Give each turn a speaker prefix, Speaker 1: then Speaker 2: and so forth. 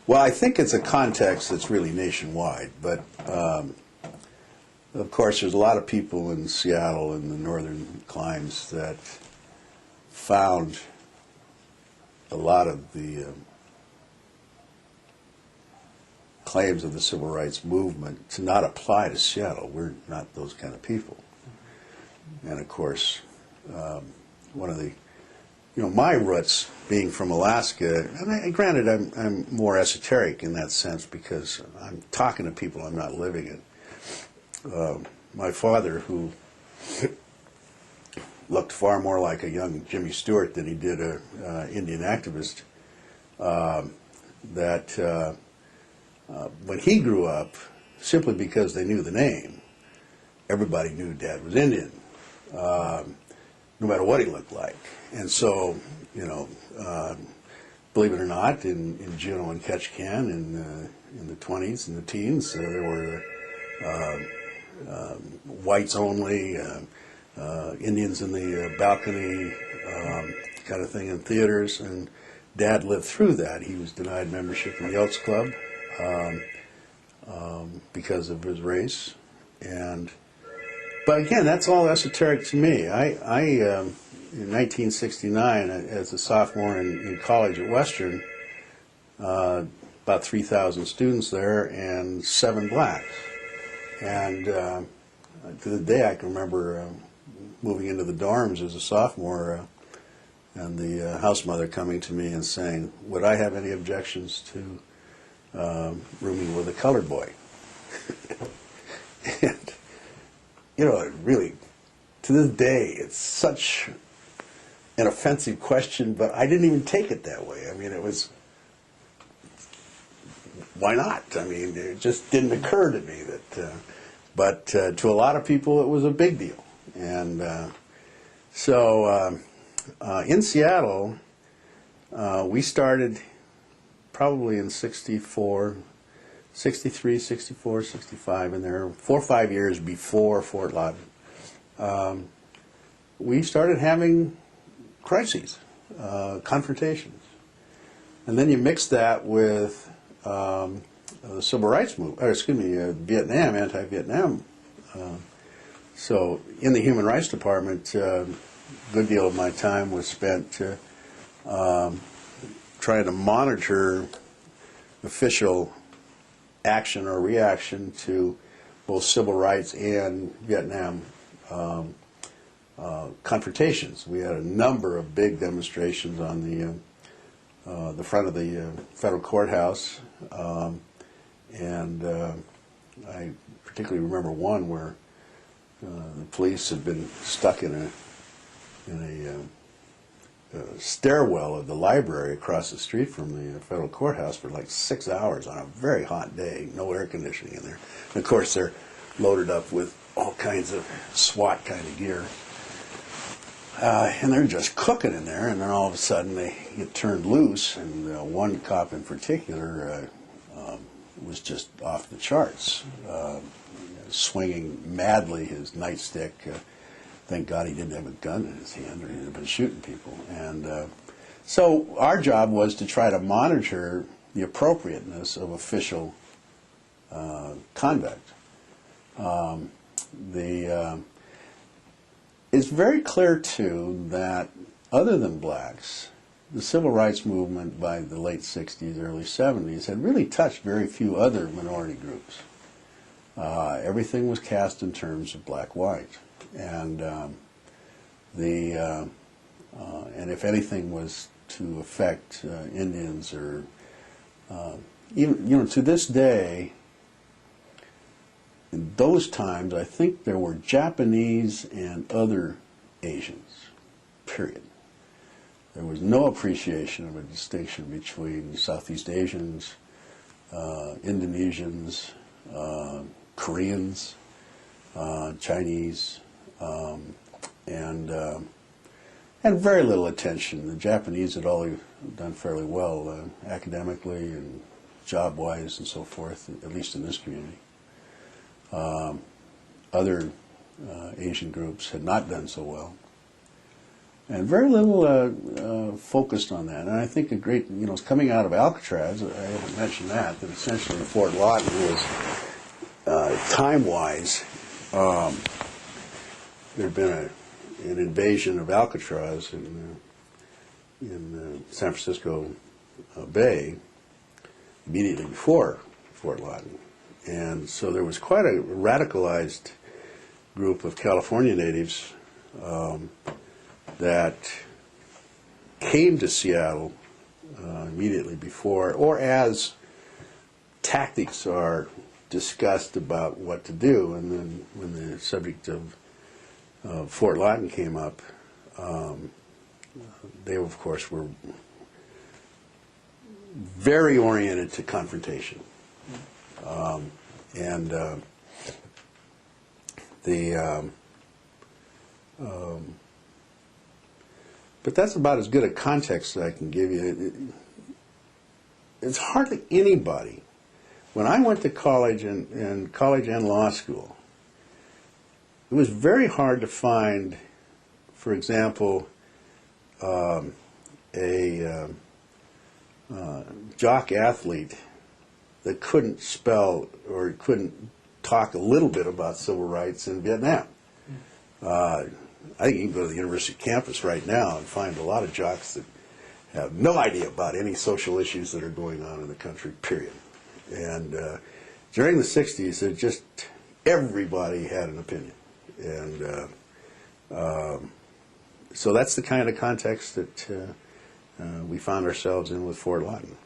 Speaker 1: Well, I think it's a context that's really nationwide, but of course there's a lot of people in Seattle and the northern climes that found a lot of the claims of the civil rights movement to not apply to Seattle. We're not those kind of people. And of course, one of the, my roots being from Alaska, and granted I'm more esoteric in that sense because I'm talking to people, I'm not living it. My father, who looked far more like a young Jimmy Stewart than he did a Indian activist, that when he grew up, simply because they knew the name, everybody knew Dad was Indian, no matter what he looked like. And so, believe it or not, in Juneau and Ketchikan in the 20s and the teens, there were whites only, Indians in the balcony kind of thing in theaters, and Dad lived through that. He was denied membership in the Elks Club because of his race, but again, that's all esoteric to me. In 1969, as a sophomore in college at Western, about 3,000 students there and 7 blacks. And to the day I can remember moving into the dorms as a sophomore and the house mother coming to me and saying, would I have any objections to rooming with a colored boy? And, it really, to this day, it's such an offensive question, but I didn't even take it that way. I mean, it was, why not? I mean, it just didn't occur to me that, but to a lot of people it was a big deal. And so in Seattle, we started probably in 64, 63, 64, 65, in there, 4 or 5 years before Fort Lawton. We started having crises, confrontations. And then you mix that with the civil rights movement, Vietnam, anti-Vietnam. So in the Human Rights Department, a good deal of my time was spent trying to monitor official action or reaction to both civil rights and Vietnam confrontations. We had a number of big demonstrations on the front of the federal courthouse, and I particularly remember one where the police had been stuck in a stairwell of the library across the street from the federal courthouse for like 6 hours on a very hot day, no air conditioning in there. And of course they're loaded up with all kinds of SWAT kind of gear. And they're just cooking in there, and then all of a sudden they get turned loose, and one cop in particular was just off the charts, swinging madly his nightstick. Thank God he didn't have a gun in his hand, or he'd have been shooting people. And so our job was to try to monitor the appropriateness of official conduct. It's very clear, too, that other than blacks, the civil rights movement by the late 60s, early 70s had really touched very few other minority groups. Everything was cast in terms of black-white. And and if anything was to affect Indians or even to this day, in those times, I think there were Japanese and other Asians, period. There was no appreciation of a distinction between Southeast Asians, Indonesians, Koreans, Chinese, and very little attention. The Japanese had all done fairly well academically and job-wise and so forth, at least in this community. Other Asian groups had not done so well. And very little focused on that. And I think a great, it's coming out of Alcatraz, I haven't mentioned that essentially Fort Lawton was, time-wise, there had been an invasion of Alcatraz in San Francisco Bay immediately before Fort Lawton. And so there was quite a radicalized group of California natives that came to Seattle immediately before, or as tactics are discussed about what to do. And then when the subject of Fort Lawton came up, they, of course, were very oriented to confrontation. But that's about as good a context as I can give you. It's hardly anybody. When I went to college and law school, it was very hard to find, for example, a jock athlete that couldn't spell or couldn't talk a little bit about civil rights in Vietnam. I think you can go to the university campus right now and find a lot of jocks that have no idea about any social issues that are going on in the country, period. And during the 60s, it just everybody had an opinion. And so that's the kind of context that we found ourselves in with Fort Lawton.